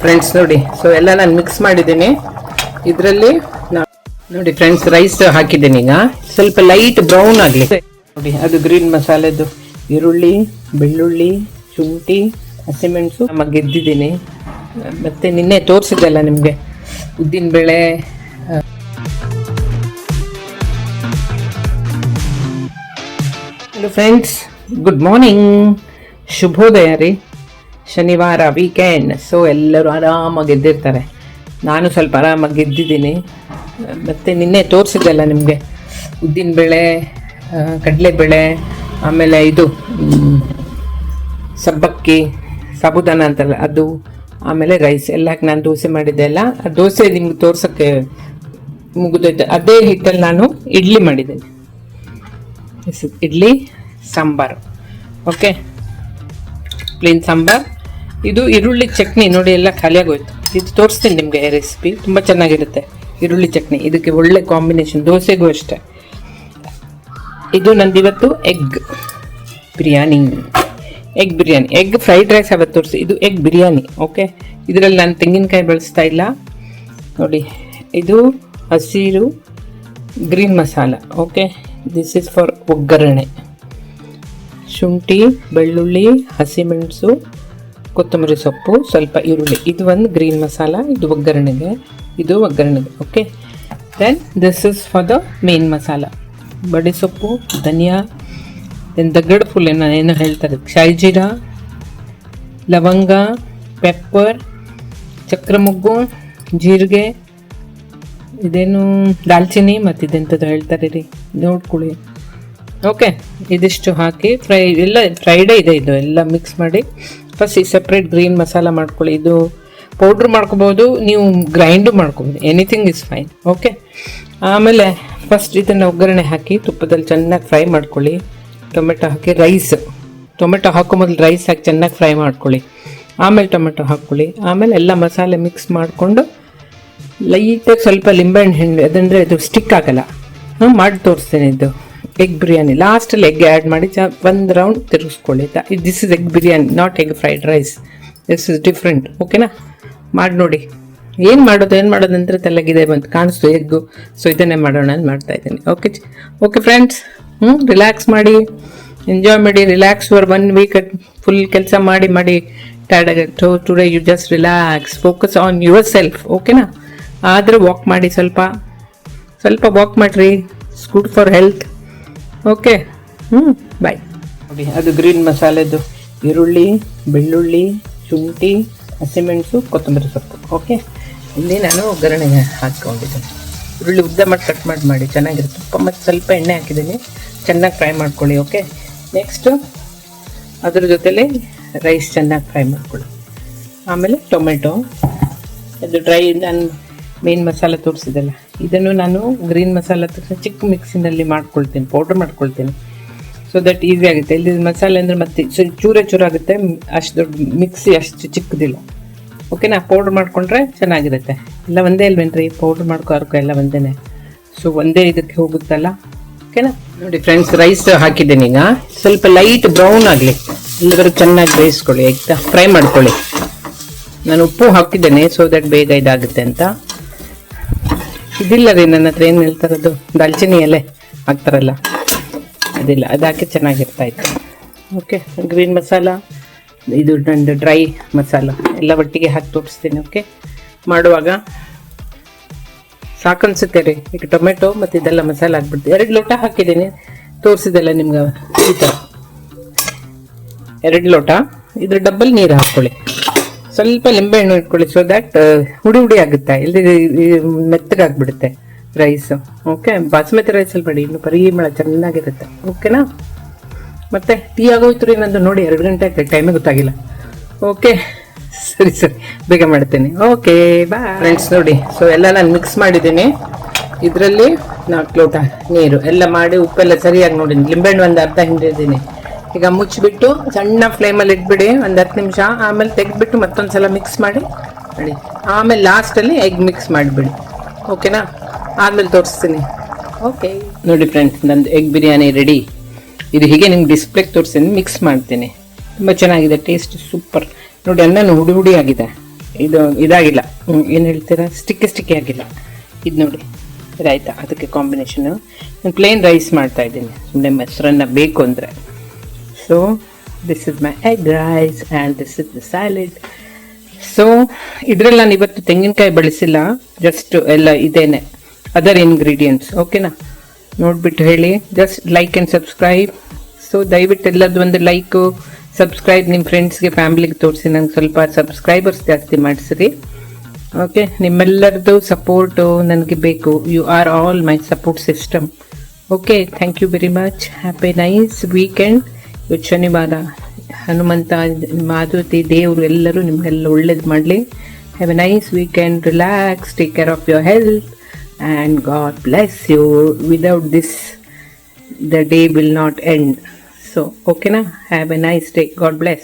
Friends ನೋಡಿ, so ಎಲ್ಲ ನಾನು ಮಿಕ್ಸ್ ಮಾಡಿದ್ದೀನಿ. ಇದರಲ್ಲಿ ನೋಡಿ ಫ್ರೆಂಡ್ಸ್, ರೈಸ್ ಹಾಕಿದ್ದೀನಿ. ಈಗ ಸ್ವಲ್ಪ ಲೈಟ್ ಬ್ರೌನ್ ಆಗಲಿ ನೋಡಿ. ಅದು ಗ್ರೀನ್ ಮಸಾಲೆದು ಈರುಳ್ಳಿ, ಬೆಳ್ಳುಳ್ಳಿ, ಶುಂಠಿ, ಹಸಿಮೆಣಸು ಗೆದ್ದಿದ್ದೀನಿ. ಮತ್ತೆ ನಿನ್ನೆ ತೋರಿಸಿದ್ದೆಲ್ಲ ನಿಮಗೆ ಉದ್ದಿನಬೇಳೆ. ಹಲೋ ಫ್ರೆಂಡ್ಸ್, ಗುಡ್ ಮಾರ್ನಿಂಗ್, ಶುಭೋದಯ ರೀ. ಶನಿವಾರ ವೀಕೆಂಡ್, ಸೊ ಎಲ್ಲರೂ ಆರಾಮಾಗಿ ಎದ್ದಿರ್ತಾರೆ. ನಾನು ಸ್ವಲ್ಪ ಆರಾಮಾಗಿ ಎದ್ದಿದ್ದೀನಿ. ಮತ್ತು ನಿನ್ನೆ ತೋರಿಸಿದ್ದೆಲ್ಲ ನಿಮಗೆ ಉದ್ದಿನಬೇಳೆ, ಕಡಲೆಬೇಳೆ, ಆಮೇಲೆ ಇದು ಸಬ್ಬಕ್ಕಿ, ಸಾಬುದಾನ ಅಂತಲ್ಲ ಅದು, ಆಮೇಲೆ ರೈಸ್ ಎಲ್ಲ ಹಾಕಿ ನಾನು ದೋಸೆ ಮಾಡಿದ್ದೆ. ಎಲ್ಲ ಆ ದೋಸೆ ನಿಮ್ಗೆ ತೋರ್ಸೋಕ್ಕೆ ಮುಗಿದೋಯ್ತು. ಅದೇ ಹಿಟ್ಟಲ್ಲಿ ನಾನು ಇಡ್ಲಿ ಮಾಡಿದ್ದೇನೆ, ಇಡ್ಲಿ ಸಾಂಬಾರು. Okay, plain sambar. ಇದು ಈರುಳ್ಳಿ ಚಟ್ನಿ ನೋಡಿ, ಎಲ್ಲ ಖಾಲಿಯಾಗೋಯ್ತು. ಇದು ತೋರಿಸ್ತೀನಿ ನಿಮಗೆ ರೆಸಿಪಿ, ತುಂಬ ಚೆನ್ನಾಗಿರುತ್ತೆ ಈರುಳ್ಳಿ ಚಟ್ನಿ. ಇದಕ್ಕೆ ಒಳ್ಳೆ ಕಾಂಬಿನೇಷನ್, ದೋಸೆಗೂ ಅಷ್ಟೇ. ಇದು ನಂದಿವತ್ತು egg biryani, egg fried rice ಅವತ್ತು ತೋರಿಸಿ. ಇದು ಎಗ್ ಬಿರಿಯಾನಿ. ಓಕೆ, ಇದರಲ್ಲಿ ನಾನು ತೆಂಗಿನಕಾಯಿ ಬಳಸ್ತಾ ಇಲ್ಲ ನೋಡಿ. ಇದು ಹಸಿರು green masala. Okay, this is for ಒಗ್ಗರಣೆ. ಶುಂಠಿ, ಬೆಳ್ಳುಳ್ಳಿ, ಹಸಿಮೆಣಸು, ಕೊತ್ತಂಬರಿ ಸೊಪ್ಪು, ಸ್ವಲ್ಪ ಈರುಳ್ಳಿ. ಇದು ಒಂದು ಗ್ರೀನ್ ಮಸಾಲ, ಇದು ಒಗ್ಗರಣೆಗೆ. Okay, then this is for the main masala. ಬಡೆ ಸೊಪ್ಪು, ಧನಿಯಾ, ದೆನ್ ದಗ್ಗಡ ಫುಲ್ ಏನೋ ಹೇಳ್ತಾರೆ, ಶಾಯಿ ಜೀರಾ, ಲವಂಗ, ಪೆಪ್ಪರ್, ಚಕ್ರಮೊಗ್ಗು, ಜೀರಿಗೆ, ಇದೇನು ದಾಲ್ಚಿನ್ನಿ, ಮತ್ತು ಇದೆಂಥದ್ದು ಹೇಳ್ತಾರೆ ರೀ, ನೋಡ್ಕೊಳ್ಳಿ. ಓಕೆ, ಇದಿಷ್ಟು ಹಾಕಿ ಎಲ್ಲ ಫ್ರೈಡೇ ಇದೆ. ಇದು ಎಲ್ಲ ಮಿಕ್ಸ್ ಮಾಡಿ ಫಸ್ಟ್ ಈ ಸಪ್ರೇಟ್ ಗ್ರೀನ್ ಮಸಾಲ ಮಾಡ್ಕೊಳ್ಳಿ. ಇದು ಪೌಡ್ರ್ ಮಾಡ್ಕೋಬೋದು, ನೀವು ಗ್ರೈಂಡು ಮಾಡ್ಕೋಬೋದು, ಎನಿಥಿಂಗ್ ಇಸ್ ಫೈನ್. ಓಕೆ, ಆಮೇಲೆ ಫಸ್ಟ್ ಇದನ್ನು ಒಗ್ಗರಣೆ ಹಾಕಿ ತುಪ್ಪದಲ್ಲಿ ಚೆನ್ನಾಗಿ ಫ್ರೈ ಮಾಡ್ಕೊಳ್ಳಿ. ಟೊಮೆಟೊ ಹಾಕಿ ಟೊಮೆಟೊ ಹಾಕೋ ಮೊದಲು ರೈಸ್ ಹಾಕಿ ಚೆನ್ನಾಗಿ ಫ್ರೈ ಮಾಡ್ಕೊಳ್ಳಿ. ಆಮೇಲೆ ಟೊಮೆಟೊ ಹಾಕ್ಕೊಳ್ಳಿ. ಆಮೇಲೆ ಎಲ್ಲ ಮಸಾಲೆ ಮಿಕ್ಸ್ ಮಾಡಿಕೊಂಡು ಲೈಟಾಗಿ ಸ್ವಲ್ಪ ಲಿಂಬೆಹಣ್ಣು ಹಿಂಡಿ, ಅದಂದರೆ ಇದು ಸ್ಟಿಕ್ ಆಗಲ್ಲ. ಮಾಡಿ ತೋರಿಸ್ತೇನೆ. ಇದು ಎಗ್ ಬಿರಿಯಾನಿ. ಲಾಸ್ಟಲ್ಲಿ ಎಗ್ ಆ್ಯಡ್ ಮಾಡಿ ಒಂದು ರೌಂಡ್ ತಿರುಗಿಸ್ಕೊಳ್ಳಿ. This is egg biryani, not egg fried rice. This is different. ಓಕೆನಾ, ಮಾಡಿ ನೋಡಿ. ಏನು ಮಾಡೋದು ಅಂತ ತಲೆಗಿದೆ ಬಂತು ಕಾಣಿಸ್ತು ಎಗ್ಗು. ಸೊ ಇದನ್ನೇ ಮಾಡೋಣ ಅಂತ ಮಾಡ್ತಾ ಇದ್ದೀನಿ. ಓಕೆ ಫ್ರೆಂಡ್ಸ್, ರಿಲ್ಯಾಕ್ಸ್ ಮಾಡಿ, ಎಂಜಾಯ್ ಮಾಡಿ, ರಿಲ್ಯಾಕ್ಸ್ ಫಾರ್ 1 ವೀಕ್. ಫುಲ್ ಕೆಲಸ ಮಾಡಿ ಟೈರ್ಡ್ ಆಗುತ್ತೆ. Today you just relax, focus on yourself. ಓಕೆನಾ, ಆದರೆ ವಾಕ್ ಮಾಡಿ, ಸ್ವಲ್ಪ ವಾಕ್ ಮಾಡಿರಿ, it's good for health. Okay, bye. ನೋಡಿ, ಅದು ಗ್ರೀನ್ ಮಸಾಲೆದು ಈರುಳ್ಳಿ, ಬೆಳ್ಳುಳ್ಳಿ, ಶುಂಠಿ, ಹಸಿಮೆಣಸು, ಕೊತ್ತಂಬರಿ ಸೊಪ್ಪು. ಓಕೆ, ಇಲ್ಲಿ ನಾನು ಒಗ್ಗರಣೆಗೆ ಹಾಕ್ಕೊಂಡಿದ್ದೀನಿ. ಈರುಳ್ಳಿ ಉದ್ದ ಕಟ್ ಮಾಡಿ ಚೆನ್ನಾಗಿರುತ್ತೆ. ತುಪ್ಪ ಮತ್ತು ಸ್ವಲ್ಪ ಎಣ್ಣೆ ಹಾಕಿದ್ದೀನಿ, ಚೆನ್ನಾಗಿ ಫ್ರೈ ಮಾಡ್ಕೊಳ್ಳಿ. ಓಕೆ, ನೆಕ್ಸ್ಟು ಅದ್ರ ಜೊತೆಲಿ ರೈಸ್ ಚೆನ್ನಾಗಿ ಫ್ರೈ ಮಾಡ್ಕೊಳ್ಳಿ. ಆಮೇಲೆ ಟೊಮೆಟೊ, ಅದು ಡ್ರೈ ನಾನು ಮೇನ್ ಮಸಾಲ ತೋರಿಸಿದಲ್ಲ, ಇದನ್ನು ನಾನು ಗ್ರೀನ್ ಮಸಾಲ ಚಿಕ್ಕ ಮಿಕ್ಸಿನಲ್ಲಿ ಮಾಡ್ಕೊಳ್ತೀನಿ, ಪೌಡ್ರ್ ಮಾಡ್ಕೊಳ್ತೀನಿ. ಸೊ ದಟ್ ಈಸಿ ಆಗುತ್ತೆ. ಇಲ್ಲಿ ಮಸಾಲೆ ಅಂದರೆ ಮತ್ತೆ ಚೂರಾಗುತ್ತೆ, ಅಷ್ಟು ದೊಡ್ಡ ಮಿಕ್ಸಿ ಅಷ್ಟು ಚಿಕ್ಕದಿಲ್ಲ. ಓಕೆನಾ, ಪೌಡ್ರ್ ಮಾಡ್ಕೊಂಡ್ರೆ ಚೆನ್ನಾಗಿರುತ್ತೆ. ಎಲ್ಲ ಒಂದೇ ಅಲ್ವೇನ್ರಿ, ಪೌಡ್ರ್ ಮಾಡ್ಕೋರ್ಕೋ ಎಲ್ಲ ಒಂದೇ. ಸೊ ಒಂದೇ ಇದಕ್ಕೆ ಹೋಗುತ್ತಲ್ಲ. ಓಕೆನಾ, ನೋಡಿ ಫ್ರೆಂಡ್ಸ್, ರೈಸ್ ಹಾಕಿದ್ದೀನಿ. ಈಗ ಸ್ವಲ್ಪ ಲೈಟ್ ಬ್ರೌನ್ ಆಗಲಿ, ಎಲ್ಲರೂ ಚೆನ್ನಾಗಿ ಬೇಯಿಸ್ಕೊಳ್ಳಿ, ಆಯ್ತಾ, ಫ್ರೈ ಮಾಡ್ಕೊಳ್ಳಿ. ನಾನು ಉಪ್ಪು ಹಾಕಿದ್ದೇನೆ, ಸೊ ದಟ್ ಬೇಗ ಇದಾಗುತ್ತೆ ಅಂತ. ಇದಿಲ್ಲ ರೀ ನನ್ನ ಹತ್ರ, ಏನು ಹೇಳ್ತಾರದು, ದಾಲ್ಚಿನ್ನಿ ಎಲೆ ಹಾಕ್ತಾರಲ್ಲ, ಅದಿಲ್ಲ, ಅದು ಹಾಕಿ ಚೆನ್ನಾಗಿರ್ತಾ ಇತ್ತು. ಓಕೆ, ಗ್ರೀನ್ ಮಸಾಲ, ಇದು ನಂದು ಡ್ರೈ ಮಸಾಲ ಎಲ್ಲ ಒಟ್ಟಿಗೆ ಹಾಕಿ ತೋರಿಸ್ತೀನಿ. ಓಕೆ, ಮಾಡುವಾಗ ಸಾಕನ್ಸುತ್ತೆ ರೀ. ಈಗ ಟೊಮೆಟೊ ಮತ್ತು ಇದೆಲ್ಲ ಮಸಾಲ ಹಾಕ್ಬಿಡ್ತೀನಿ. 2 ಲೋಟ ಹಾಕಿದ್ದೀನಿ, ತೋರಿಸಿದೆಲ್ಲ ನಿಮ್ಗೆ. ಈ ಥರ 2 ಲೋಟ, ಇದ್ರ ಡಬ್ಬಲ್ ನೀರು ಹಾಕ್ಕೊಳ್ಳಿ. ಸ್ವಲ್ಪ ಲಿಂಬೆಹಣ್ಣು ಇಟ್ಕೊಳ್ಳಿ, ಸೊ ದ್ಯಾಟ್ ಹುಡಿ ಆಗುತ್ತೆ, ಇಲ್ಲಿ ಮೆತ್ತಗಾಗ್ಬಿಡುತ್ತೆ ರೈಸು. ಓಕೆ, ಬಾಸ್ಮತಿ ರೈಸಲ್ಲಿ ಬೇಡಿ, ಇನ್ನು ಪರಿಮಳ ಚೆನ್ನಾಗಿರುತ್ತೆ. ಓಕೆನಾ, ಮತ್ತೆ ಟೀ ಆಗೋಯ್ತು ರೀ ನಂದು. ನೋಡಿ 2 ಗಂಟೆ ಆಯ್ತು, ಟೈಮೇ ಗೊತ್ತಾಗಿಲ್ಲ. ಓಕೆ, ಸರಿ ಬೇಗ ಮಾಡ್ತೇನೆ. Okay, bye friends. ನೋಡಿ, ಸೊ ಎಲ್ಲ ನಾನು ಮಿಕ್ಸ್ ಮಾಡಿದ್ದೀನಿ. ಇದರಲ್ಲಿ 4 ಲೋಟ ನೀರು ಎಲ್ಲ ಮಾಡಿ, ಉಪ್ಪೆಲ್ಲ ಸರಿಯಾಗಿ ನೋಡಿ, ಲಿಂಬೆಹಣ್ಣು ಒಂದು ಅರ್ಧ ಹಿಂಡಿದ್ದೀನಿ. ಈಗ ಮುಚ್ಚಿಬಿಟ್ಟು ಸಣ್ಣ ಫ್ಲೇಮಲ್ಲಿ ಇಟ್ಬಿಡಿ 10 ನಿಮಿಷ. ಆಮೇಲೆ ತೆಗೆದ್ಬಿಟ್ಟು ಮತ್ತೊಂದ್ಸಲ ಮಿಕ್ಸ್ ಮಾಡಿ. ಆಮೇಲೆ ಲಾಸ್ಟಲ್ಲಿ ಎಗ್ ಮಿಕ್ಸ್ ಮಾಡಿಬಿಡಿ. ಓಕೆನಾ, ಆಮೇಲೆ ತೋರಿಸ್ತೀನಿ. ಓಕೆ, ನೋಡಿ ಫ್ರೆಂಡ್ಸ್, ನಂದು ಎಗ್ ಬಿರಿಯಾನಿ ರೆಡಿ. ಇದು ಹೀಗೆ ನಿಮ್ಗೆ ಡಿಸ್ಪ್ಲೇಗೆ ತೋರಿಸ್ತೀನಿ, ಮಿಕ್ಸ್ ಮಾಡ್ತೀನಿ. ತುಂಬ ಚೆನ್ನಾಗಿದೆ, ಟೇಸ್ಟ್ ಸೂಪರ್. ನೋಡಿ, ಅನ್ನನೂ ಹುಡಿ ಆಗಿದೆ. ಇದು ಇದಾಗಿಲ್ಲ, ಏನು ಹೇಳ್ತೀರಾ, ಸ್ಟಿಕ್ಕಿ ಆಗಿಲ್ಲ. ಇದು ನೋಡಿ ಇದಾಯ್ತಾ, ಅದಕ್ಕೆ ಕಾಂಬಿನೇಷನು. ನಾನು ಪ್ಲೇನ್ ರೈಸ್ ಮಾಡ್ತಾ ಇದ್ದೀನಿ, ಸುಮ್ಮನೆ ಮೊಸರನ್ನ ಬೇಕು ಅಂದರೆ. So this is my egg rice and this is the salad. So ಇದರಲ್ಲಿ ನಾನು ಇವತ್ತು ತೆಂಗಿನಕಾಯಿ ಬಳಸಿಲ್ಲ, ಜಸ್ಟ್ ಎಲ್ಲ ಇದೇನೆ ಅದರ್ ಇಂಗ್ರೀಡಿಯೆಂಟ್ಸ್. ಓಕೆನಾ, ನೋಡಿಬಿಟ್ಟು ಹೇಳಿ. Just like and subscribe. So ದಯವಿಟ್ಟು ಎಲ್ಲದು ಒಂದು ಲೈಕು ಸಬ್ಸ್ಕ್ರೈಬ್ ನಿಮ್ಮ ಫ್ರೆಂಡ್ಸ್ಗೆ ಫ್ಯಾಮಿಲಿಗೆ ತೋರಿಸಿ, ನಂಗೆ ಸ್ವಲ್ಪ ಸಬ್ಸ್ಕ್ರೈಬರ್ಸ್ ಜಾಸ್ತಿ ಮಾಡಿಸ್ರಿ. ಓಕೆ, ನಿಮ್ಮೆಲ್ಲರದ್ದು ಸಪೋರ್ಟು ನನಗೆ ಬೇಕು. You are all my support system. Okay, thank you very much. Happy nice weekend. ಇವತ್ತು ಶನಿವಾರ, ಹನುಮಂತ, ಮಾಧುತಿ ದೇವರು ಎಲ್ಲರೂ ನಿಮಗೆಲ್ಲ ಒಳ್ಳೇದು ಮಾಡಲಿ. Have a nice weekend. Relax, take care of your health and god bless you. Without this the day will not end. So, okay na? Have a nice day. God bless.